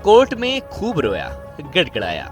Court में खूब रोया, गिड़गिड़ाया।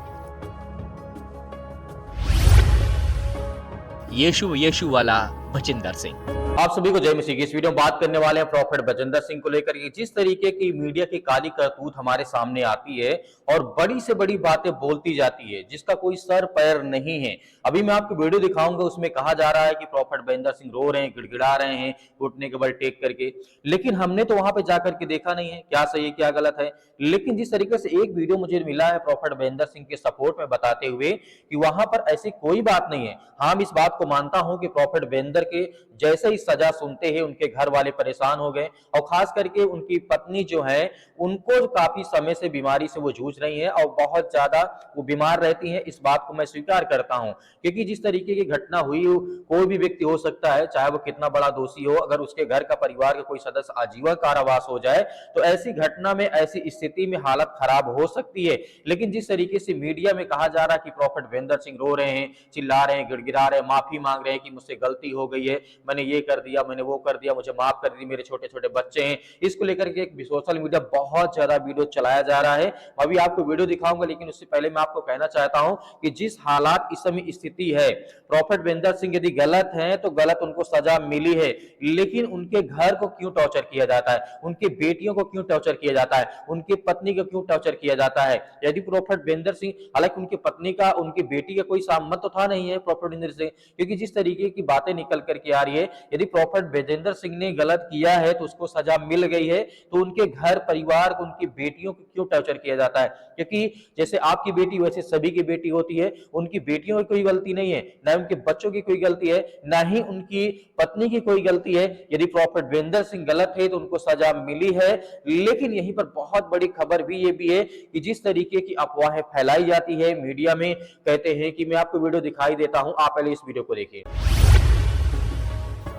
यीशु यीशु वाला भजिंदर सिंह। आप सभी को जय मसीह की। इस वीडियो में बात करने वाले हैं प्रॉफेट भजिंदर सिंह को लेकर के। जिस तरीके की मीडिया की काली करतूत हमारे सामने आती है और बड़ी से बड़ी बातें बोलती जाती है जिसका कोई सर पैर नहीं है। अभी मैं आपको वीडियो दिखाऊंगा, उसमें कहा जा रहा है कि प्रॉफेट भजिंदर सिंह रो रहे हैं, गिड़गिड़ा रहे हैं घुटने के बल टेक करके, लेकिन हमने तो वहां पे जाकर के देखा नहीं है क्या सही है क्या गलत है। लेकिन जिस तरीके से एक वीडियो मुझे मिला है प्रॉफेट भजिंदर सिंह के सपोर्ट में बताते हुए कि वहां पर ऐसी कोई बात नहीं है। हाँ, मैं इस बात को मानता हूं कि प्रॉफेट भजिंदर के जैसे ही सजा सुनते हैं उनके घर वाले परेशान हो गए और खास करके उनकी पत्नी जो है उनको काफी समय से बीमारी से वो जूझ रही है और बहुत ज्यादा वो बीमार रहती हैं। इस बात को मैं स्वीकार करता हूं क्योंकि जिस तरीके की घटना हुई, कोई भी व्यक्ति हो सकता है, चाहे वो कितना बड़ा दोषी हो, अगर उसके घर का परिवार का कोई सदस्य आजीवन कारावास हो जाए तो ऐसी घटना में, ऐसी स्थिति में हालत खराब हो सकती है। लेकिन जिस तरीके से मीडिया में कहा जा रहा है कि प्रॉफेट भजिंदर सिंह रो रहे हैं, चिल्ला रहे हैं, गिड़गिड़ा रहे हैं, माफी मांग रहे हैं कि मुझसे गलती हो गई है, मैंने ये कर दिया, मैंने वो कर दिया, मुझे माफ कर दी, मेरे छोटे छोटे बच्चे हैं। इसको लेकर के एक सोशल मीडिया बहुत ज्यादा वीडियो चलाया जा रहा है। अभी आपको वीडियो दिखाऊंगा, लेकिन उससे पहले मैं आपको कहना चाहता हूं कि जिस हालात इस समय स्थिति है, प्रॉफेट भजिंदर सिंह यदि गलत है तो गलत, उनको सजा मिली है, लेकिन उनके घर को क्यों टॉर्चर किया जाता है, उनकी बेटियों को क्यों टॉर्चर किया जाता है, उनकी पत्नी को क्यों टॉर्चर किया जाता है। यदि प्रॉफेट भजिंदर सिंह, हालांकि उनकी पत्नी का, उनकी बेटी का कोई सामत तो था नहीं है प्रॉफेट भजिंदर सिंह, क्योंकि जिस तरीके की बातें निकल करके आ रही है, यदि प्रॉफेट भजिंदर सिंह ने गलत किया है तो उसको सजा मिल गई है, तो उनके घर परिवार को, उनकी बेटियों को क्यों टॉर्चर किया जाता है। क्योंकि जैसे आपकी बेटी वैसे सभी की बेटी होती है, उनकी बेटियों की कोई गलती नहीं है, ना उनके बच्चों की कोई गलती है, ना ही उनकी पत्नी की कोई गलती है। यदि प्रॉफेट भजिंदर सिंह गलत है तो उनको सजा मिली है। लेकिन यहीं पर बहुत बड़ी खबर भी ये भी है कि जिस तरीके की अफवाहें फैलाई जाती है मीडिया में, कहते हैं कि मैं आपको वीडियो दिखाई देता हूं, आप पहले इस वीडियो को देखिए।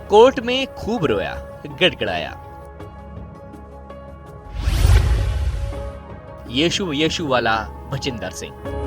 कोर्ट में खूब रोया, गिड़गिड़ाया। यीशु यीशु वाला भजिंदर सिंह।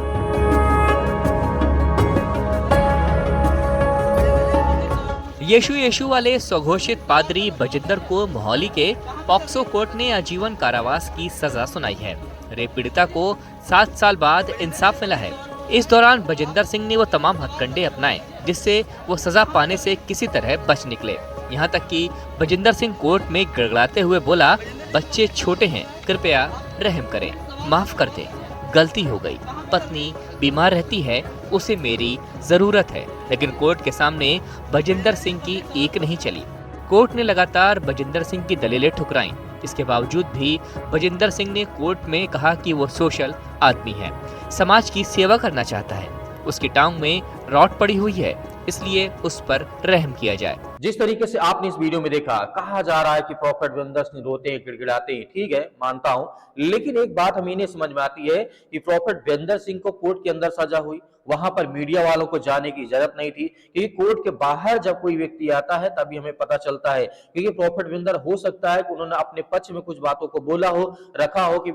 यीशु यीशु वाले स्वघोषित पादरी भजिंदर को मोहाली के पॉक्सो कोर्ट ने आजीवन कारावास की सजा सुनाई है। रेप पीड़िता को 7 साल बाद इंसाफ मिला है। इस दौरान भजिंदर सिंह ने वो तमाम हथकंडे अपनाए जिससे वो सजा पाने से किसी तरह बच निकले। यहाँ तक कि भजिंदर सिंह कोर्ट में गिड़गिड़ाते हुए बोला, बच्चे छोटे हैं, कृपया रहम करें, माफ कर दें, गलती हो गई, पत्नी बीमार रहती है, उसे मेरी जरूरत है। लेकिन कोर्ट के सामने भजिंदर सिंह की एक नहीं चली। कोर्ट ने लगातार भजिंदर सिंह की दलीलें ठुकराईं। इसके बावजूद भी भजिंदर सिंह ने कोर्ट में कहा कि वो सोशल आदमी है, समाज की सेवा करना चाहता है, उसकी टांग में रॉड पड़ी हुई है, इसलिए उस पर रहम किया जाए। जिस तरीके से आपने इस वीडियो में देखा, कहा जा रहा है कि प्रॉफेट भजिंदर सिंह रोते हैं, गिड़गिड़ाते हैं, ठीक है, मानता हूं, लेकिन एक बात हमें नहीं समझ में आती है कि प्रॉफेट भजिंदर सिंह को कोर्ट के अंदर सजा हुई, वहां पर मीडिया वालों को जाने की इजाजत नहीं थी, क्योंकि कोर्ट के बाहर जब कोई व्यक्ति आता है तभी हमें पता चलता है। क्योंकि प्रॉफेट भजिंदर, हो सकता है कि उन्होंने अपने पक्ष में कुछ बातों को बोला हो, रखा हो कि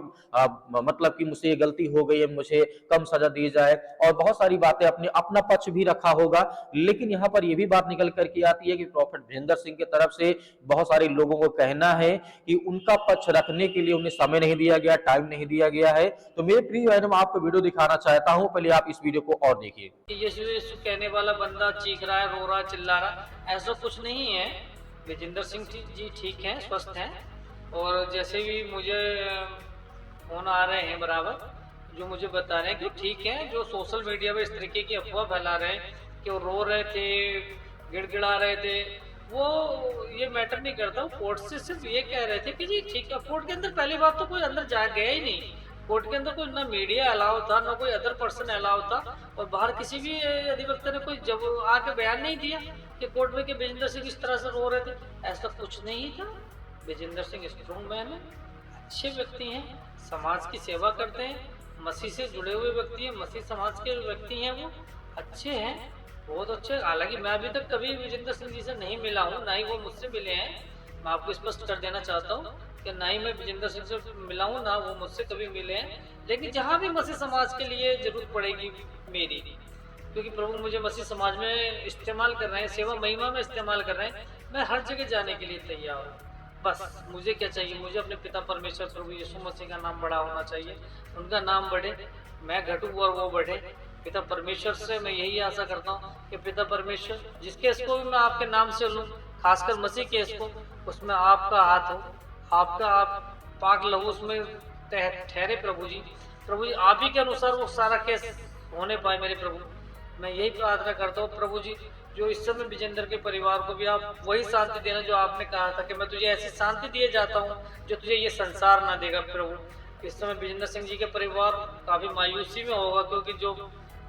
मतलब कि मुझसे ये गलती हो गई है, मुझे कम सजा दी जाए, और बहुत सारी बातें अपने अपना पक्ष भी रखा होगा। लेकिन यहाँ पर यह भी बात निकल करके आती है कि प्रॉफेट भजिंदर सिंह की तरफ से बहुत सारे लोगों को कहना है कि उनका पक्ष रखने के लिए उन्हें समय नहीं दिया गया, टाइम नहीं दिया गया है। तो मेरे प्रिय बहनों, मैं आपको वीडियो दिखाना चाहता हूं, पहले आप इस वीडियो को और देखिए। यीशु यीशु कहने वाला बंदा चीख रहा है, रो रहा है, चिल्ला रहा, ऐसा कुछ नहीं है। भजिंदर सिंह जी ठीक हैं, स्वस्थ हैं, और जैसे भी मुझे फोन आ रहे हैं बराबर, जो मुझे बता रहे हैं कि ठीक हैं। जो सोशल मीडिया पे इस तरीके की अफवाह फैला रहे हैं कि वो रो रहे थे, गिड़गिड़ा रहे थे, वो ये मैटर नहीं करता। कोर्ट से सिर्फ ये कह रहे थे कि जी ठीक है। कोर्ट के अंदर पहली बात तो कोई अंदर जा गया ही नहीं। कोर्ट के अंदर कोई ना मीडिया अलाउ था, ना कोई अदर पर्सन अलाउ था, और बाहर किसी भी अधिवक्ता ने कोई जब आके बयान नहीं दिया कि कोर्ट में कि भजिंदर सिंह इस तरह से रो रहे थे। ऐसा कुछ नहीं था। भजिंदर सिंह स्ट्रॉन्ग मैन है, अच्छे व्यक्ति हैं, समाज की सेवा करते हैं, मसीह से जुड़े हुए व्यक्ति हैं, मसीह समाज के व्यक्ति हैं, वो अच्छे हैं, बहुत अच्छे। हालांकि मैं अभी तक कभी भजिंदर सिंह जी से नहीं मिला हूँ, ना ही वो मुझसे मिले हैं। मैं आपको स्पष्ट कर देना चाहता हूँ कि ना ही मैं भजिंदर सिंह से मिला हूँ, ना वो मुझसे कभी मिले हैं। लेकिन जहाँ भी मसीह समाज के लिए जरूरत पड़ेगी मेरी, क्योंकि प्रभु मुझे मसीह समाज में इस्तेमाल कर रहे हैं, सेवा महिमा में इस्तेमाल कर रहे हैं, मैं हर जगह जाने के लिए तैयार हूँ। बस मुझे क्या चाहिए, मुझे अपने पिता परमेश्वर प्रभु यीशु मसीह का नाम बड़ा होना चाहिए, उनका नाम बढ़े, मैं घटूं और वो बढ़े। पिता परमेश्वर से मैं यही आशा करता हूँ कि पिता परमेश्वर जिस केस को भी मैं आपके नाम से लूँ, खासकर मसीह केस को, उसमें आपका हाथ हो, आपका आप पाक लहू उसमें ठहरे प्रभु जी। प्रभु जी आप ही के अनुसार वो सारा केस होने पाए मेरे प्रभु। मैं यही प्रार्थना करता हूँ प्रभु जी, जो इस समय विजेंद्र के परिवार को भी आप वही शांति देना जो आपने कहा था कि मैं तुझे ऐसी शांति दिए जाता हूँ जो तुझे ये संसार ना देगा प्रभु। इस समय विजेंद्र सिंह जी के परिवार काफी मायूसी में होगा, क्योंकि जो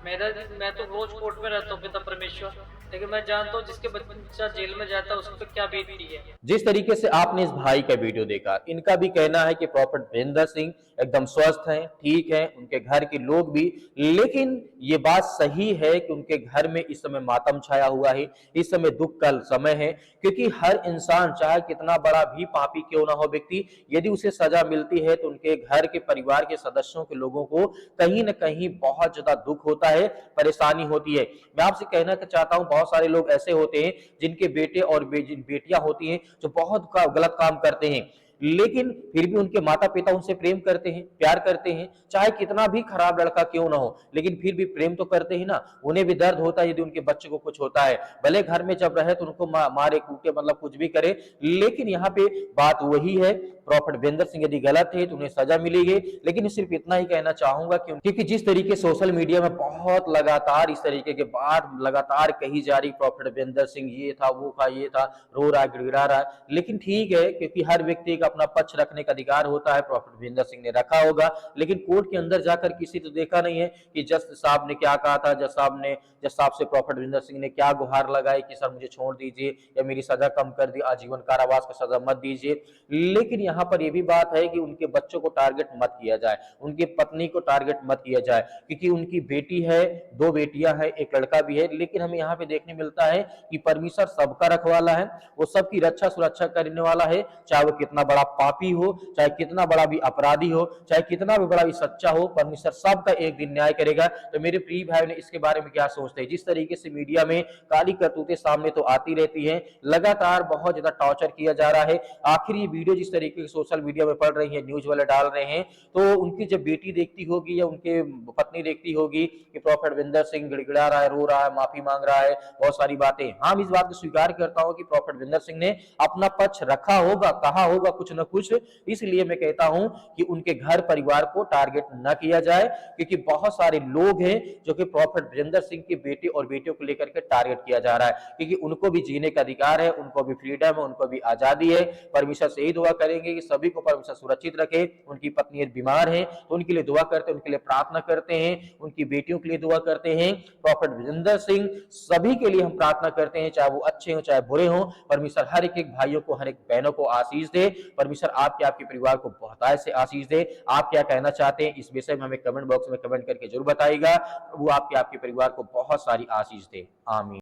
मैं तो रोज कोर्ट में रहता हूँ पिता परमेश्वर, लेकिन मैं जानता हूँ जिसके बच्चा जेल में जाता है उस पर क्या बीतती है। जिस तरीके से आपने इस भाई का वीडियो देखा, इनका भी कहना है कि प्रॉफिट वीरेंद्र सिंह एकदम स्वस्थ हैं, ठीक हैं, उनके घर के लोग भी, लेकिन ये बात सही है कि उनके घर में इस समय मातम छाया हुआ है, इस समय दुख का समय है, क्योंकि हर इंसान चाहे कितना बड़ा भी पापी क्यों ना हो व्यक्ति, यदि उसे सजा मिलती है तो उनके घर के परिवार के सदस्यों के लोगों को कहीं ना कहीं बहुत ज्यादा दुख होता है, परेशानी होती है। मैं आपसे कहना चाहता हूं, बहुत सारे लोग ऐसे होते हैं जिनके बेटे और बेटियां होती हैं जो बहुत गलत काम करते हैं, लेकिन फिर भी उनके माता पिता उनसे प्रेम करते हैं, प्यार करते हैं, चाहे कितना भी खराब लड़का क्यों ना हो, लेकिन फिर भी प्रेम तो करते हैं ना। उन्हें भी दर्द होता है यदि उनके बच्चे को कुछ होता है, भले घर में जब रहे तो उनको मारे कूटे, मतलब कुछ भी करे, लेकिन यहाँ पे बात वही है, प्रॉफिट वीरेंद्र सिंह यदि गलत है तो उन्हें सजा मिलेगी। लेकिन सिर्फ इतना ही कहना चाहूंगा क्योंकि जिस तरीके सोशल मीडिया में बहुत लगातार इस तरीके के बात लगातार कही जा रही, प्रॉफिट वीरेंद्र सिंह ये था, वो था, ये था, रो रहा है, गिड़गिड़ा रहा है, लेकिन ठीक है, क्योंकि हर व्यक्ति का अपना पक्ष रखने का अधिकार होता है, प्रॉफिट वीरेंद्र सिंह ने रखा होगा, लेकिन कोर्ट के अंदर जाकर किसी तो देखा नहीं है कि जज साहब ने क्या कहा था, जज साहब से प्रॉफिट वीरेंद्र सिंह ने क्या गुहार लगाई कि सर मुझे छोड़ दीजिए या मेरी सजा कम कर दी, आजीवन कारावास का सजा मत दीजिए। लेकिन यहाँ पर यह भी बात है कि उनके बच्चों को टारगेट मत किया जाए, उनकी पत्नी को टारगेट मत किया जाए, क्योंकि उनकी बेटी है, 2 बेटियां हैं, एक लड़का भी है। लेकिन हमें यहाँ पे देखने मिलता है कि परमेश्वर सबका रखवाला है, वो सबकी रक्षा सुरक्षा करने वाला है, चाहे वो कितना बड़ा पापी हो, चाहे कितना बड़ा भी अपराधी हो, चाहे कितना भी बड़ा भी सच्चा हो, परमेश्वर सबका एक दिन न्याय करेगा। तो मेरे प्रिय भाई ने इसके बारे में क्या सोचते हैं? जिस तरीके से मीडिया में काली करतूतें सामने तो आती रहती हैं, लगातार बहुत ज्यादा टॉर्चर किया जा रहा है। आखिर ये वीडियो जिस तरीके से सोशल मीडिया में पड़ रही है, न्यूज वाले डाल रहे हैं, तो उनकी जब बेटी देखती होगी या उनके पत्नी देखती होगी कि प्रॉफिट वीरेंद्र सिंह गिड़गिड़ा रहा है, रो रहा है, माफी मांग रहा है, बहुत सारी बातें, हाँ इस बात को स्वीकार करता हूं कि प्रॉफिट वीरेंद्र सिंह ने अपना पक्ष रखा होगा, कहा होगा कुछ न कुछ, इसलिए मैं कहता हूं कि उनके घर परिवार को टारगेट न किया जाए, क्योंकि बहुत सारे लोग हैं जो कि प्रॉफिट वीरेंद्र सिंह के बेटे और बेटियों को लेकर के टारगेट किया जा रहा है, क्योंकि उनको भी जीने का अधिकार है, उनको भी फ्रीडम है, उनको भी आजादी है। परमेश्वर से यही दुआ करेंगे कि सभी को परमेश्वर सुरक्षित रखे। उनकी पत्नी बीमार है तो उनके लिए दुआ करते हैं, उनके लिए प्रार्थना करते हैं, उनकी बेटियों के लिए दुआ करते हैं। प्रॉफिट वीरेंद्र सिंह सभी के लिए हम प्रार्थना करते हैं, चाहे वो अच्छे हो चाहे बुरे हो, परमेश्वर हर एक भाइयों को, हर एक बहनों को आशीष दे। परमेश्वर आपके परिवार को बहुतायत से आशीष दे। आप क्या कहना चाहते हैं इस विषय में हमें कमेंट बॉक्स में कमेंट करके जरूर बताइएगा। वो आपके परिवार को बहुत सारी आशीष दे। आमीन।